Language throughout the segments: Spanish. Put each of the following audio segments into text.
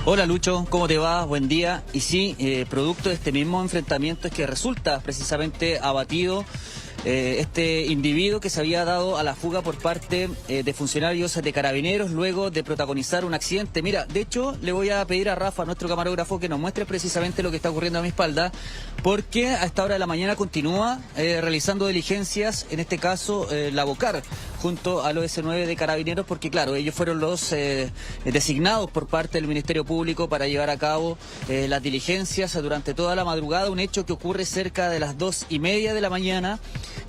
Hola Lucho, ¿cómo te va? Buen día. Y sí, producto de este mismo enfrentamiento es que resulta precisamente abatido este individuo que se había dado a la fuga por parte de funcionarios de Carabineros luego de protagonizar un accidente. Mira, de hecho le voy a pedir a Rafa, nuestro camarógrafo, que nos muestre precisamente lo que está ocurriendo a mi espalda, porque a esta hora de la mañana continúa realizando diligencias, en este caso la Bocar, junto al OS9 de Carabineros, porque claro, ellos fueron los designados por parte del Ministerio Público para llevar a cabo las diligencias durante toda la madrugada, un hecho que ocurre cerca de las 2:30 de la mañana,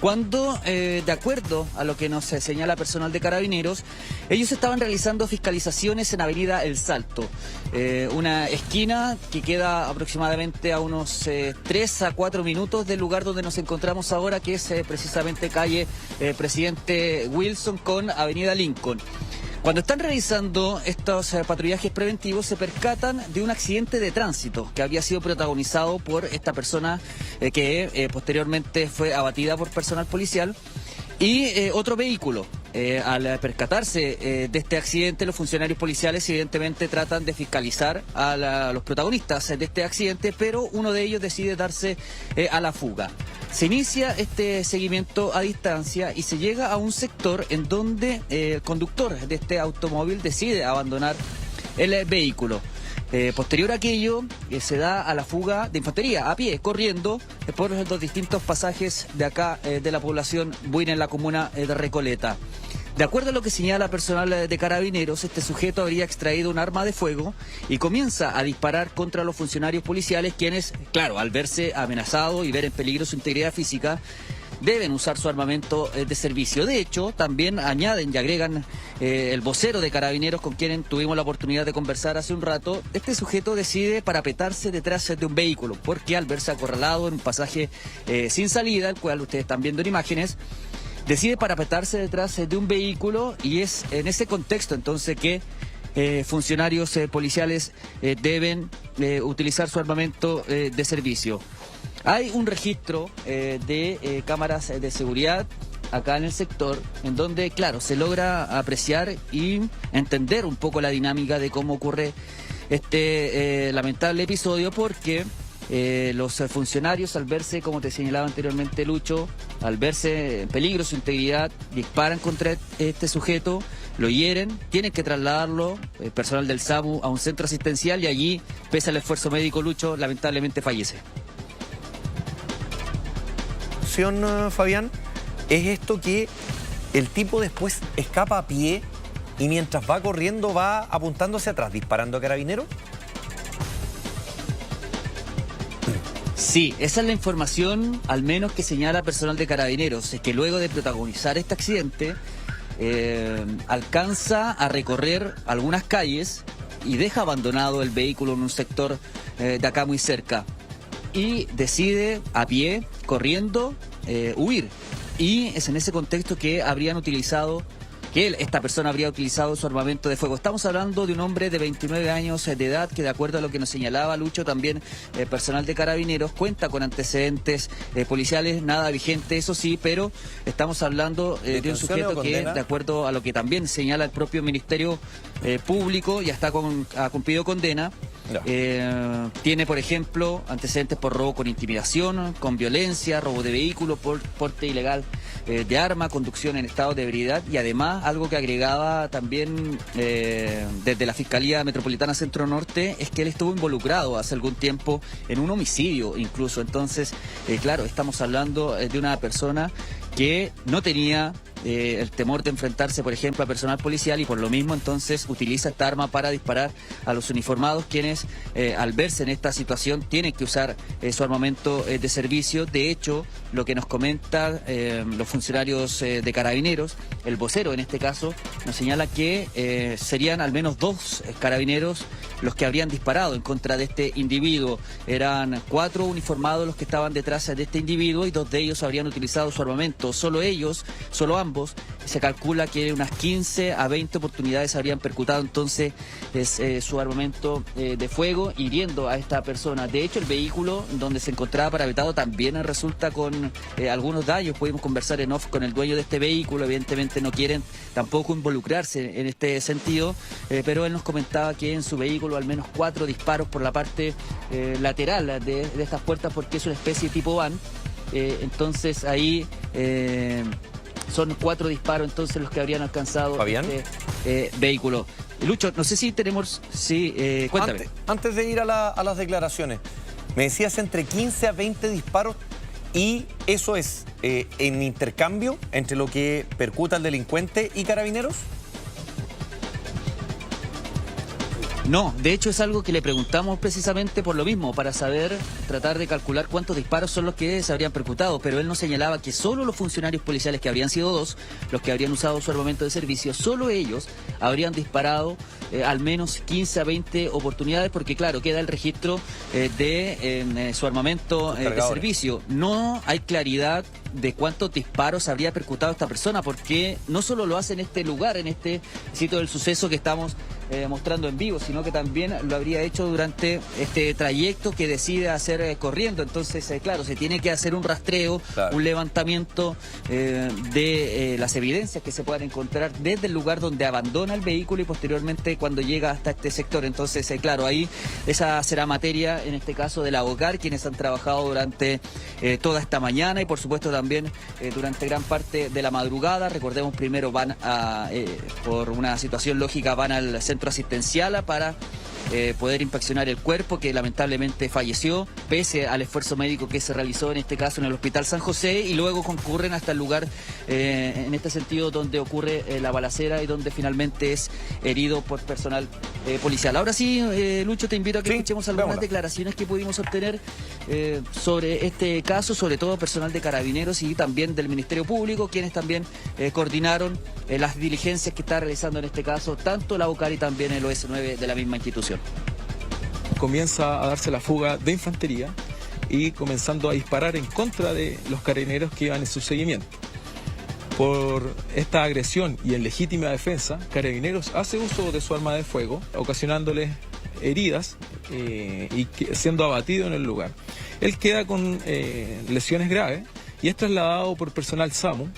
cuando, de acuerdo a lo que nos señala personal de Carabineros, ellos estaban realizando fiscalizaciones en Avenida El Salto, una esquina que queda aproximadamente a unos 3 a 4 minutos del lugar donde nos encontramos ahora, que es precisamente calle Presidente Wilson con Avenida Lincoln. Cuando están realizando estos patrullajes preventivos, se percatan de un accidente de tránsito que había sido protagonizado por esta persona que posteriormente fue abatida por personal policial y otro vehículo. Al percatarse de este accidente, los funcionarios policiales evidentemente tratan de fiscalizar a los protagonistas de este accidente, pero uno de ellos decide darse a la fuga. Se inicia este seguimiento a distancia y se llega a un sector en donde el conductor de este automóvil decide abandonar el vehículo. Posterior a aquello, se da a la fuga de infantería, a pie, corriendo por los distintos pasajes de acá de la población buena en la comuna de Recoleta. De acuerdo a lo que señala personal de Carabineros, este sujeto habría extraído un arma de fuego y comienza a disparar contra los funcionarios policiales, quienes, claro, al verse amenazados y ver en peligro su integridad física, deben usar su armamento de servicio. De hecho, también añaden y agregan el vocero de Carabineros, con quien tuvimos la oportunidad de conversar hace un rato. Este sujeto decide parapetarse detrás de un vehículo, porque al verse acorralado en un pasaje sin salida, el cual ustedes están viendo en imágenes, decide parapetarse detrás de un vehículo, y es en ese contexto entonces que funcionarios policiales deben utilizar su armamento de servicio. Hay un registro de cámaras de seguridad acá en el sector, en donde, claro, se logra apreciar y entender un poco la dinámica de cómo ocurre este lamentable episodio, porque los funcionarios, al verse, como te señalaba anteriormente Lucho, al verse en peligro su integridad, disparan contra este sujeto, lo hieren, tienen que trasladarlo, personal del SAMU, a un centro asistencial, y allí, pese al esfuerzo médico, Lucho lamentablemente fallece. Fabián, es esto que el tipo después escapa a pie y mientras va corriendo va apuntando hacia atrás, disparando a Carabineros. Sí, esa es la información, al menos que señala personal de Carabineros, es que luego de protagonizar este accidente, alcanza a recorrer algunas calles y deja abandonado el vehículo en un sector de acá muy cerca, y decide a pie, corriendo, huir. Y es en ese contexto que esta persona habría utilizado su armamento de fuego. Estamos hablando de un hombre de 29 años de edad que, de acuerdo a lo que nos señalaba Lucho, también personal de Carabineros, cuenta con antecedentes policiales, nada vigente, eso sí, pero estamos hablando de un sujeto que, de acuerdo a lo que también señala el propio Ministerio Público, ya ha cumplido condena. No. Tiene, por ejemplo, antecedentes por robo con intimidación, con violencia, robo de vehículo, porte ilegal de arma, conducción en estado de ebriedad, y además algo que agregaba también desde la Fiscalía Metropolitana Centro Norte es que él estuvo involucrado hace algún tiempo en un homicidio incluso. Entonces, claro, estamos hablando de una persona que no tenía el temor de enfrentarse, por ejemplo, a personal policial, y por lo mismo entonces utiliza esta arma para disparar a los uniformados, quienes al verse en esta situación tienen que usar su armamento de servicio. De hecho, lo que nos comenta los funcionarios de Carabineros, el vocero en este caso, nos señala que serían al menos 2 carabineros los que habrían disparado en contra de este individuo. Eran 4 uniformados los que estaban detrás de este individuo, y 2 de ellos habrían utilizado su armamento. Solo ambos, se calcula que unas 15 a 20 oportunidades habrían percutado entonces su armamento de fuego, hiriendo a esta persona. De hecho, el vehículo donde se encontraba parapetado también resulta con algunos daños. Pudimos conversar en off con el dueño de este vehículo. Evidentemente no quieren tampoco involucrarse en este sentido, pero él nos comentaba que en su vehículo vehículo, al menos 4 disparos por la parte lateral de estas puertas, porque es una especie de tipo van. Entonces ahí son 4 disparos entonces los que habrían alcanzado este vehículo. Lucho, no sé si tenemos... Sí, cuéntame. Antes de ir a las declaraciones, me decías entre 15 a 20 disparos, y eso es en intercambio entre lo que percuta el delincuente y Carabineros. No, de hecho es algo que le preguntamos precisamente por lo mismo, para saber, tratar de calcular cuántos disparos son los que se habrían percutado, pero él nos señalaba que solo los funcionarios policiales, que habrían sido 2, los que habrían usado su armamento de servicio, solo ellos habrían disparado al menos 15 a 20 oportunidades, porque claro, queda el registro de su armamento de servicio. No hay claridad de cuántos disparos habría percutado esta persona, porque no solo lo hace en este lugar, en este sitio del suceso que estamos mostrando en vivo, sino que también lo habría hecho durante este trayecto que decide hacer corriendo. Entonces, claro, se tiene que hacer un rastreo, un levantamiento de las evidencias que se puedan encontrar desde el lugar donde abandona el vehículo y posteriormente cuando llega hasta este sector. Entonces, claro, ahí esa será materia, en este caso, del ABOCAR, quienes han trabajado durante toda esta mañana y, por supuesto, también durante gran parte de la madrugada. Recordemos, primero van por una situación lógica, van al centro asistencial para poder inspeccionar el cuerpo, que lamentablemente falleció, pese al esfuerzo médico que se realizó en este caso en el Hospital San José, y luego concurren hasta el lugar, en este sentido, donde ocurre la balacera y donde finalmente es herido por personal policial. Ahora sí, Lucho, te invito a que escuchemos algunas declaraciones que pudimos obtener sobre este caso, sobre todo personal de Carabineros y también del Ministerio Público, quienes también coordinaron las diligencias que está realizando en este caso tanto la ABOCAR y también el OS9 de la misma institución. Comienza a darse la fuga de infantería y comenzando a disparar en contra de los carabineros que iban en su seguimiento. Por esta agresión y en legítima defensa, Carabineros hace uso de su arma de fuego, ocasionándoles heridas y siendo abatido en el lugar. Él queda con lesiones graves y es trasladado por personal SAMU,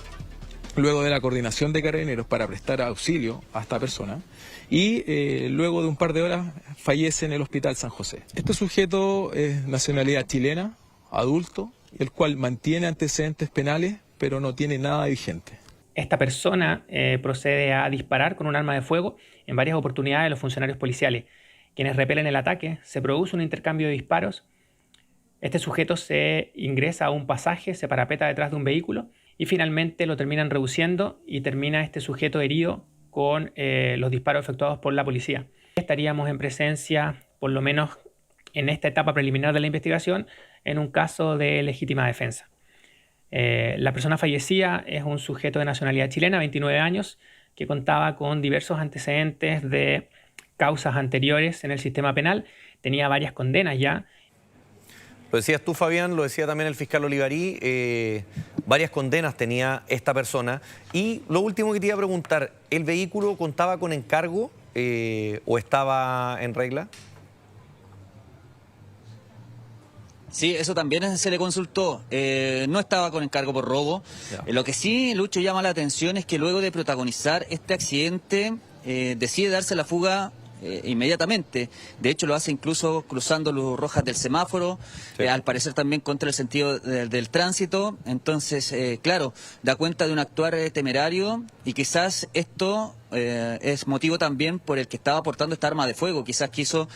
luego de la coordinación de Carabineros para prestar auxilio a esta persona, y luego de un par de horas fallece en el Hospital San José. Este sujeto es nacionalidad chilena, adulto, el cual mantiene antecedentes penales, pero no tiene nada vigente. Esta persona procede a disparar con un arma de fuego en varias oportunidades a los funcionarios policiales, quienes repelen el ataque. Se produce un intercambio de disparos. Este sujeto se ingresa a un pasaje, se parapeta detrás de un vehículo y finalmente lo terminan reduciendo y termina este sujeto herido con los disparos efectuados por la policía. Estaríamos en presencia, por lo menos en esta etapa preliminar de la investigación, en un caso de legítima defensa. La persona fallecida es un sujeto de nacionalidad chilena, 29 años, que contaba con diversos antecedentes de causas anteriores en el sistema penal, tenía varias condenas ya. Lo decías tú, Fabián, lo decía también el fiscal Olivarí, varias condenas tenía esta persona. Y lo último que te iba a preguntar, ¿el vehículo contaba con encargo o estaba en regla? Sí, eso también se le consultó. No estaba con encargo por robo. Lo que sí, Lucho, llama la atención es que luego de protagonizar este accidente decide darse la fuga inmediatamente. De hecho, lo hace incluso cruzando luces rojas del semáforo, al parecer también contra el sentido del tránsito. Entonces, claro, da cuenta de un actuar temerario, y quizás esto es motivo también por el que estaba portando esta arma de fuego. Quizás quiso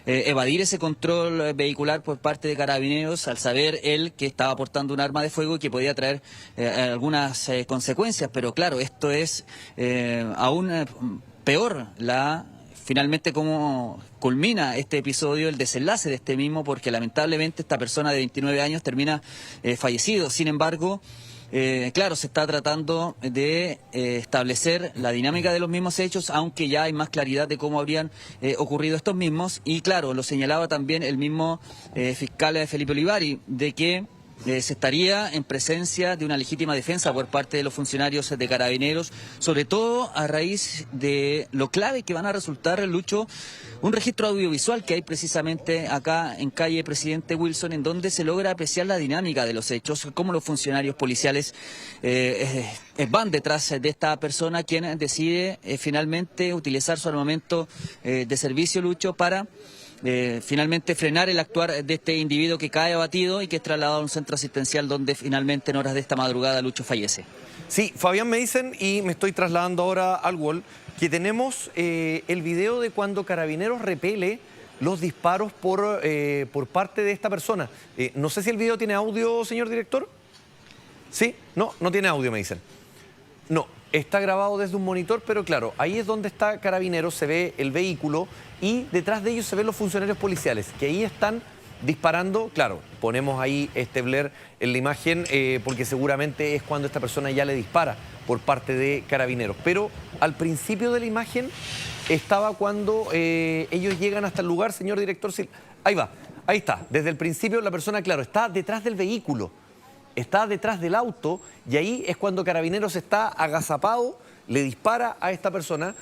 evadir ese control vehicular por parte de Carabineros, al saber él que estaba portando un arma de fuego y que podía traer algunas consecuencias. Pero claro, esto es aún peor, finalmente cómo culmina este episodio, el desenlace de este mismo, porque lamentablemente esta persona de 29 años termina fallecido. Sin embargo, claro, se está tratando de establecer la dinámica de los mismos hechos, aunque ya hay más claridad de cómo habrían ocurrido estos mismos. Y claro, lo señalaba también el mismo fiscal Felipe Olivarí, de que se estaría en presencia de una legítima defensa por parte de los funcionarios de Carabineros, sobre todo a raíz de lo clave que van a resultar, Lucho, un registro audiovisual que hay precisamente acá en calle Presidente Wilson, en donde se logra apreciar la dinámica de los hechos, cómo los funcionarios policiales van detrás de esta persona, quien decide finalmente utilizar su armamento de servicio, Lucho, para finalmente frenar el actuar de este individuo que cae abatido y que es trasladado a un centro asistencial donde finalmente en horas de esta madrugada Lucho fallece. Sí, Fabián, me dicen, y me estoy trasladando ahora al wall, que tenemos el video de cuando Carabineros repele los disparos por parte de esta persona. No sé si el video tiene audio, señor director. ¿Sí? No, no tiene audio, me dicen. No, está grabado desde un monitor, pero claro, ahí es donde está Carabineros, se ve el vehículo y detrás de ellos se ven los funcionarios policiales, que ahí están disparando. Claro, ponemos ahí este blur en la imagen porque seguramente es cuando esta persona ya le dispara por parte de Carabineros. Pero al principio de la imagen estaba cuando ellos llegan hasta el lugar, señor director. Ahí va, ahí está. Desde el principio la persona, claro, está detrás del vehículo, está detrás del auto y ahí es cuando Carabineros está agazapado, le dispara a esta persona,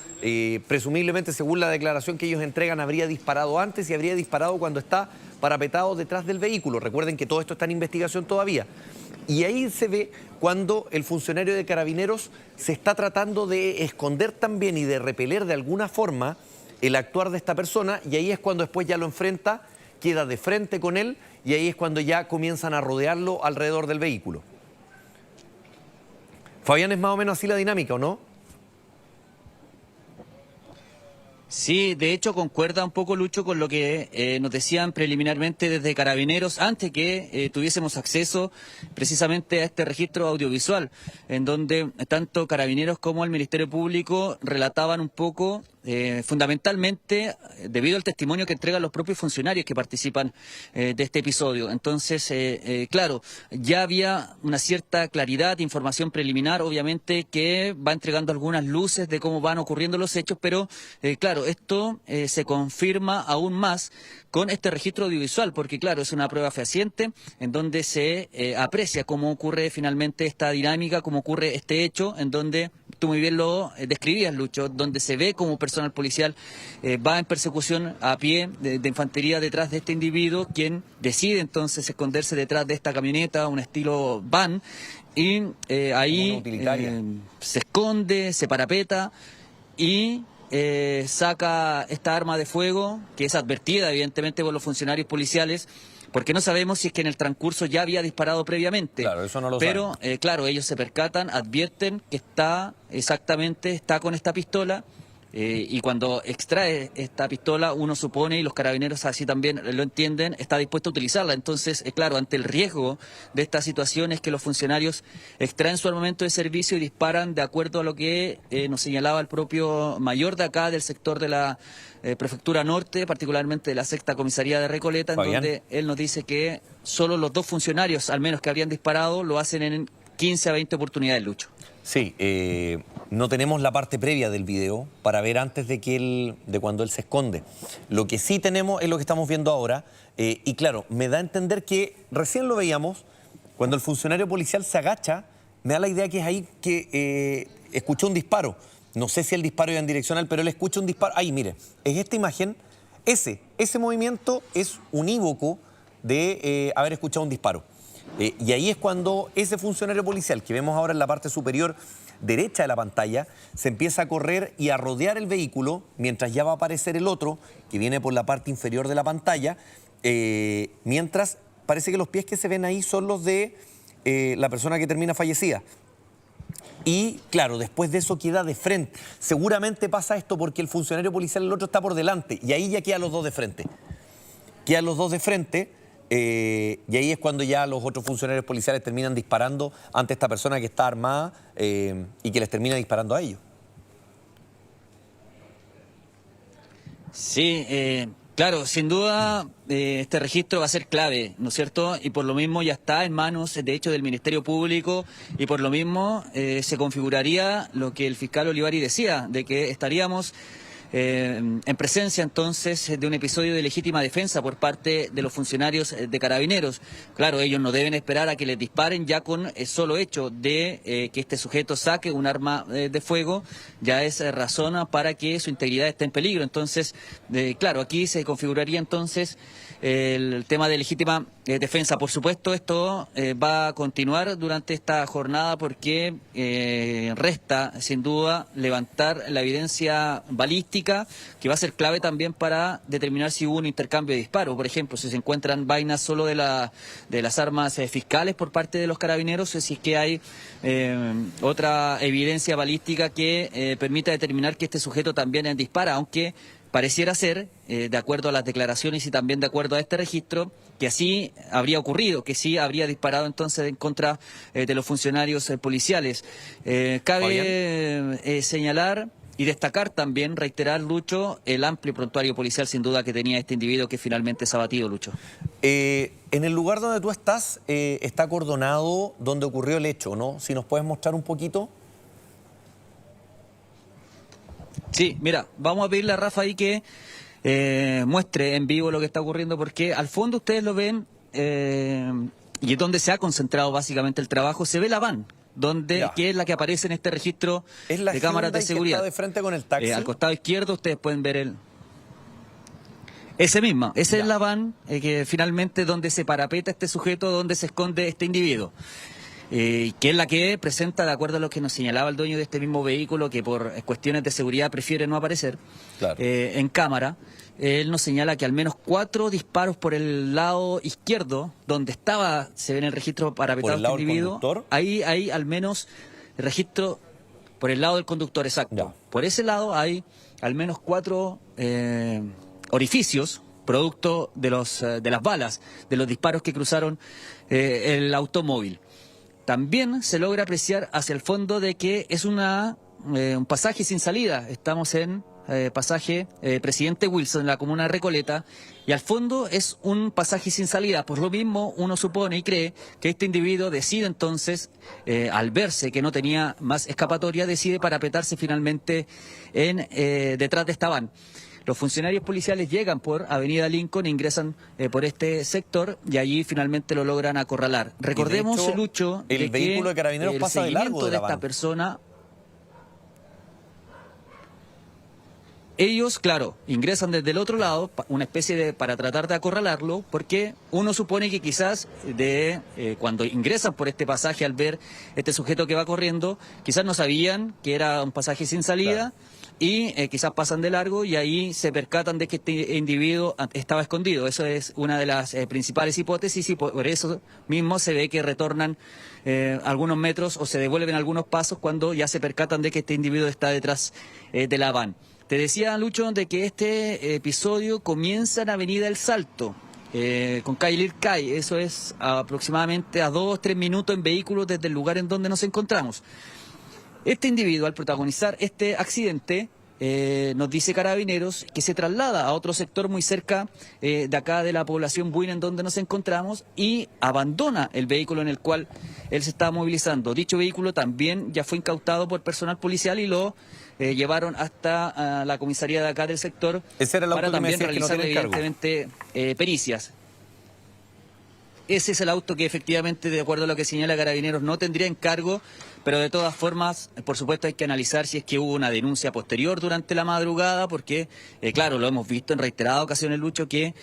presumiblemente según la declaración que ellos entregan habría disparado antes y habría disparado cuando está parapetado detrás del vehículo. Recuerden que todo esto está en investigación todavía. Y ahí se ve cuando el funcionario de Carabineros se está tratando de esconder también y de repeler de alguna forma el actuar de esta persona, y ahí es cuando después ya lo enfrenta, queda de frente con él y ahí es cuando ya comienzan a rodearlo alrededor del vehículo. Fabián, ¿es más o menos así la dinámica o no? Sí, de hecho concuerda un poco, Lucho, con lo que nos decían preliminarmente desde Carabineros antes que tuviésemos acceso precisamente a este registro audiovisual, en donde tanto Carabineros como el Ministerio Público relataban un poco, fundamentalmente debido al testimonio que entregan los propios funcionarios que participan de este episodio. Entonces, claro, ya había una cierta claridad, información preliminar, obviamente, que va entregando algunas luces de cómo van ocurriendo los hechos, pero claro, esto se confirma aún más con este registro audiovisual, porque claro, es una prueba fehaciente en donde se aprecia cómo ocurre finalmente esta dinámica, cómo ocurre este hecho, en donde tú muy bien lo describías, Lucho, donde se ve como personal policial va en persecución a pie de infantería detrás de este individuo, quien decide entonces esconderse detrás de esta camioneta, un estilo van, y ahí se esconde, se parapeta y saca esta arma de fuego, que es advertida evidentemente por los funcionarios policiales, porque no sabemos si es que en el transcurso ya había disparado previamente. Claro, eso no lo pero claro, ellos se percatan, advierten que está con esta pistola, y cuando extrae esta pistola, uno supone, y los Carabineros así también lo entienden, está dispuesto a utilizarla. Entonces, claro, ante el riesgo de esta situación es que los funcionarios extraen su armamento de servicio y disparan de acuerdo a lo que nos señalaba el propio mayor de acá, del sector de la Prefectura Norte, particularmente de la Sexta Comisaría de Recoleta, en donde él nos dice que solo los dos funcionarios, al menos que habrían disparado, lo hacen en 15 a 20 oportunidades, Lucho. Sí, no tenemos la parte previa del video para ver antes de cuando él se esconde. Lo que sí tenemos es lo que estamos viendo ahora, y claro, me da a entender que recién lo veíamos, cuando el funcionario policial se agacha, me da la idea que es ahí que escuchó un disparo. No sé si el disparo iba en direccional, pero él escucha un disparo. Ahí, mire, es esta imagen, ese movimiento es unívoco de haber escuchado un disparo. Y ahí es cuando ese funcionario policial que vemos ahora en la parte superior derecha de la pantalla se empieza a correr y a rodear el vehículo, mientras ya va a aparecer el otro que viene por la parte inferior de la pantalla, mientras parece que los pies que se ven ahí son los de la persona que termina fallecida. Y claro, después de eso queda de frente. Seguramente pasa esto porque el funcionario policial, el otro, está por delante, y ahí ya quedan los dos de frente. Quedan los dos de frente. Y ahí es cuando ya los otros funcionarios policiales terminan disparando ante esta persona que está armada y que les termina disparando a ellos. Sí, claro, sin duda este registro va a ser clave, ¿no es cierto? Y por lo mismo ya está en manos, de hecho, del Ministerio Público, y por lo mismo se configuraría lo que el fiscal Olivari decía, de que estaríamos en presencia entonces de un episodio de legítima defensa por parte de los funcionarios de Carabineros. Claro, ellos no deben esperar a que les disparen, ya con el solo hecho de que este sujeto saque un arma de fuego, ya es razón para que su integridad esté en peligro. Entonces, claro, aquí se configuraría entonces el tema de legítima defensa. Por supuesto, esto va a continuar durante esta jornada porque resta, sin duda, levantar la evidencia balística, que va a ser clave también para determinar si hubo un intercambio de disparos. Por ejemplo, si se encuentran vainas solo de las armas fiscales por parte de los carabineros, o si es que hay otra evidencia balística que permita determinar que este sujeto también dispara, aunque pareciera ser, de acuerdo a las declaraciones y también de acuerdo a este registro, que así habría ocurrido, que sí habría disparado entonces en contra de los funcionarios policiales. Cabe señalar y destacar también, reiterar, Lucho, el amplio prontuario policial sin duda que tenía este individuo que finalmente es abatido, Lucho. En el lugar donde tú estás, está acordonado donde ocurrió el hecho, ¿no? Si nos puedes mostrar un poquito. Sí, mira, vamos a pedirle a Rafa ahí que muestre en vivo lo que está ocurriendo, porque al fondo ustedes lo ven y es donde se ha concentrado básicamente el trabajo. Se ve la van, que es la que aparece en este registro de cámaras de seguridad. Que está de frente con el taxi. Al costado izquierdo ustedes pueden ver esa es la van que finalmente donde se parapeta este sujeto, donde se esconde este individuo. Que es la que presenta, de acuerdo a lo que nos señalaba el dueño de este mismo vehículo, que por cuestiones de seguridad prefiere no aparecer en cámara. Él nos señala que al menos 4 disparos por el lado izquierdo, donde estaba, se ve en el registro parapetado este individuo. Ahí hay al menos registro por el lado del conductor, exacto. Ya. Por ese lado hay al menos 4 orificios, producto de las balas, de los disparos que cruzaron el automóvil. También se logra apreciar hacia el fondo de que es un pasaje sin salida. Estamos en pasaje Presidente Wilson, en la comuna de Recoleta, y al fondo es un pasaje sin salida. Por lo mismo, uno supone y cree que este individuo decide entonces, al verse que no tenía más escapatoria, decide parapetarse finalmente detrás de esta van. Los funcionarios policiales llegan por Avenida Lincoln, ingresan por este sector y allí finalmente lo logran acorralar. Recordemos, de hecho, Lucho, el vehículo de Carabineros pasa de largo de esta persona. Ellos, claro, ingresan desde el otro lado, una especie para tratar de acorralarlo, porque uno supone que quizás cuando ingresan por este pasaje al ver este sujeto que va corriendo, quizás no sabían que era un pasaje sin salida. Claro. Y quizás pasan de largo y ahí se percatan de que este individuo estaba escondido. Eso es una de las principales hipótesis y por eso mismo se ve que retornan algunos metros o se devuelven algunos pasos cuando ya se percatan de que este individuo está detrás de la van. Te decía, Lucho, de que este episodio comienza en Avenida El Salto, con calle Lircay. Eso es aproximadamente a 2-3 minutos en vehículo desde el lugar en donde nos encontramos. Este individuo, al protagonizar este accidente, nos dice Carabineros que se traslada a otro sector muy cerca de acá de la población Buina, en donde nos encontramos, y abandona el vehículo en el cual él se estaba movilizando. Dicho vehículo también ya fue incautado por personal policial y lo llevaron hasta la comisaría de acá del sector. Ese era el auto para que me también decías que no realizar, tiene evidentemente, pericias. Ese es el auto que efectivamente, de acuerdo a lo que señala Carabineros, no tendría encargo, pero de todas formas, por supuesto, hay que analizar si es que hubo una denuncia posterior durante la madrugada, porque, claro, lo hemos visto en reiteradas ocasiones, Lucho, que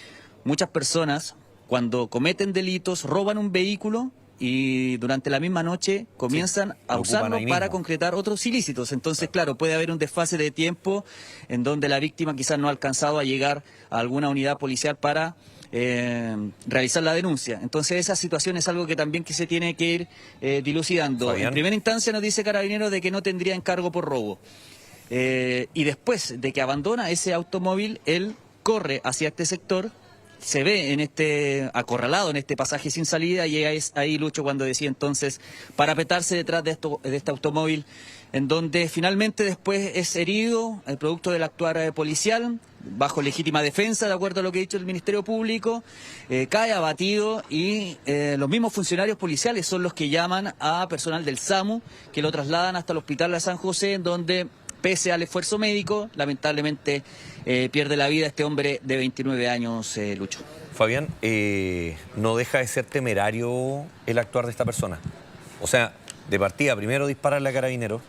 muchas personas, cuando cometen delitos, roban un vehículo y durante la misma noche comienzan a usarlo para concretar otros ilícitos. Entonces, claro, puede haber un desfase de tiempo en donde la víctima quizás no ha alcanzado a llegar a alguna unidad policial para realizar la denuncia. Entonces esa situación es algo que también se tiene que ir dilucidando. Fabián. En primera instancia nos dice Carabineros de que no tendría encargo por robo. Y después de que abandona ese automóvil, él corre hacia este sector, se ve acorralado en este pasaje sin salida, y es ahí, Lucho, cuando decía entonces parapetarse detrás de este automóvil, en donde finalmente después es herido, el producto del actuar policial, bajo legítima defensa, de acuerdo a lo que ha dicho el Ministerio Público, cae abatido y los mismos funcionarios policiales son los que llaman a personal del SAMU, que lo trasladan hasta el hospital de San José, en donde pese al esfuerzo médico, lamentablemente pierde la vida este hombre de 29 años, Lucho. Fabián, no deja de ser temerario el actuar de esta persona. O sea, de partida, primero dispararle a Carabineros,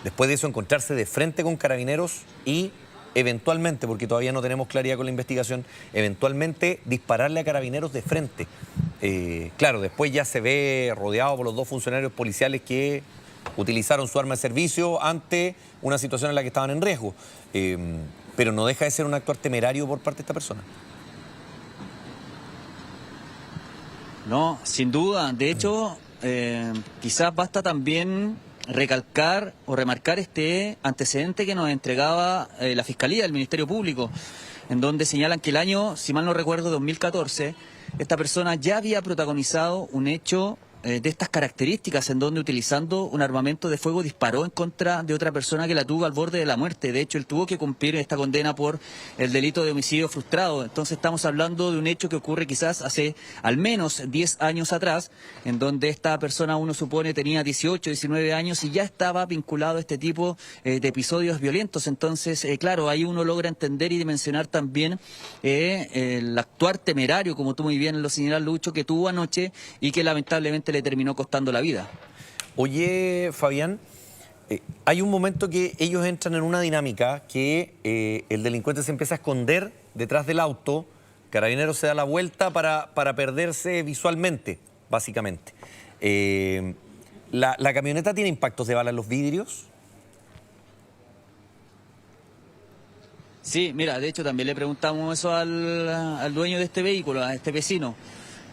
después de eso encontrarse de frente con Carabineros y eventualmente, porque todavía no tenemos claridad con la investigación, eventualmente dispararle a Carabineros de frente. Claro, después ya se ve rodeado por los dos funcionarios policiales que utilizaron su arma de servicio ante una situación en la que estaban en riesgo. Pero no deja de ser un actuar temerario por parte de esta persona. No, sin duda. De hecho, quizás basta también recalcar o remarcar este antecedente que nos entregaba la Fiscalía del Ministerio Público, en donde señalan que el año, si mal no recuerdo, 2014, esta persona ya había protagonizado un hecho de estas características, en donde utilizando un armamento de fuego disparó en contra de otra persona que la tuvo al borde de la muerte. De hecho, él tuvo que cumplir esta condena por el delito de homicidio frustrado. Entonces estamos hablando de un hecho que ocurre quizás hace al menos 10 años atrás, en donde esta persona, uno supone, tenía 18, 19 años y ya estaba vinculado a este tipo de episodios violentos. Entonces, claro, ahí uno logra entender y dimensionar también el actuar temerario, como tú muy bien lo señalas, Lucho, que tuvo anoche y que lamentablemente le terminó costando la vida. Oye, Fabián, hay un momento que ellos entran en una dinámica que el delincuente se empieza a esconder detrás del auto, Carabineros se da la vuelta para perderse visualmente, básicamente. ¿La camioneta tiene impactos de bala en los vidrios? Sí, mira, de hecho también le preguntamos eso al dueño de este vehículo, a este vecino,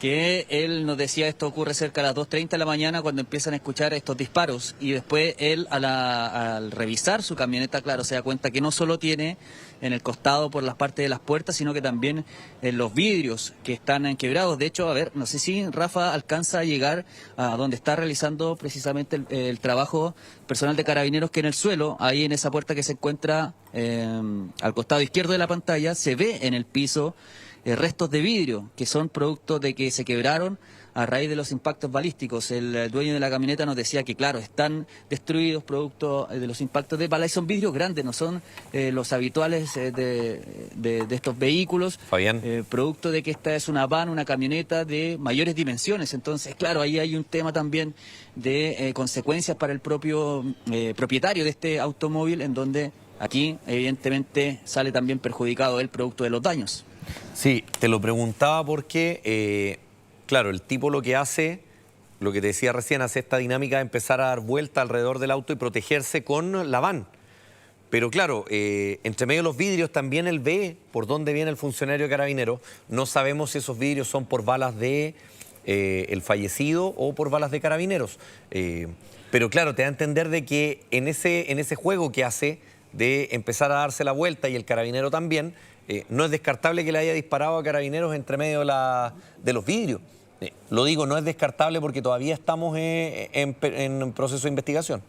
que él nos decía esto ocurre cerca de las 2:30 de la mañana cuando empiezan a escuchar estos disparos, y después él al revisar su camioneta, claro, se da cuenta que no solo tiene en el costado por las partes de las puertas, sino que también en los vidrios que están quebrados. De hecho, a ver, no sé si Rafa alcanza a llegar a donde está realizando precisamente el trabajo personal de Carabineros, que en el suelo, ahí en esa puerta que se encuentra al costado izquierdo de la pantalla, se ve en el piso restos de vidrio que son producto de que se quebraron a raíz de los impactos balísticos. El dueño de la camioneta nos decía que, claro, están destruidos producto de los impactos de bala, y son vidrios grandes, no son los habituales de estos vehículos. Fabián. Producto de que esta es una van, una camioneta de mayores dimensiones. Entonces, claro, ahí hay un tema también de consecuencias para el propio propietario de este automóvil, en donde aquí, evidentemente, sale también perjudicado el producto de los daños. Sí, te lo preguntaba porque, claro, el tipo lo que hace, lo que te decía recién, hace esta dinámica de empezar a dar vuelta alrededor del auto y protegerse con la van. Pero claro, entre medio de los vidrios también él ve por dónde viene el funcionario de Carabineros. No sabemos si esos vidrios son por balas de el fallecido o por balas de Carabineros. Pero claro, te da a entender de que en ese juego que hace de empezar a darse la vuelta, y el carabinero también, no es descartable que le haya disparado a Carabineros entre medio de los vidrios. Lo digo, no es descartable porque todavía estamos en proceso de investigación.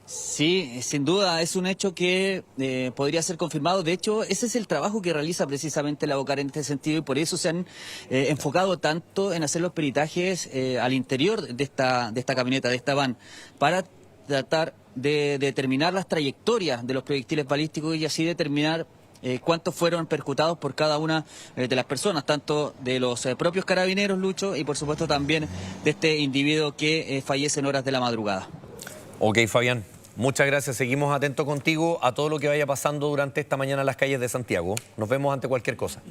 Sí, sin duda, es un hecho que podría ser confirmado. De hecho, ese es el trabajo que realiza precisamente la Bocar en este sentido, y por eso se han enfocado tanto en hacer los peritajes al interior de esta camioneta, de esta van, para tratar de determinar las trayectorias de los proyectiles balísticos y así determinar cuántos fueron percutados por cada una de las personas, tanto de los propios Carabineros, Lucho, y por supuesto también de este individuo que fallece en horas de la madrugada. Ok, Fabián, muchas gracias. Seguimos atentos contigo a todo lo que vaya pasando durante esta mañana en las calles de Santiago. Nos vemos ante cualquier cosa.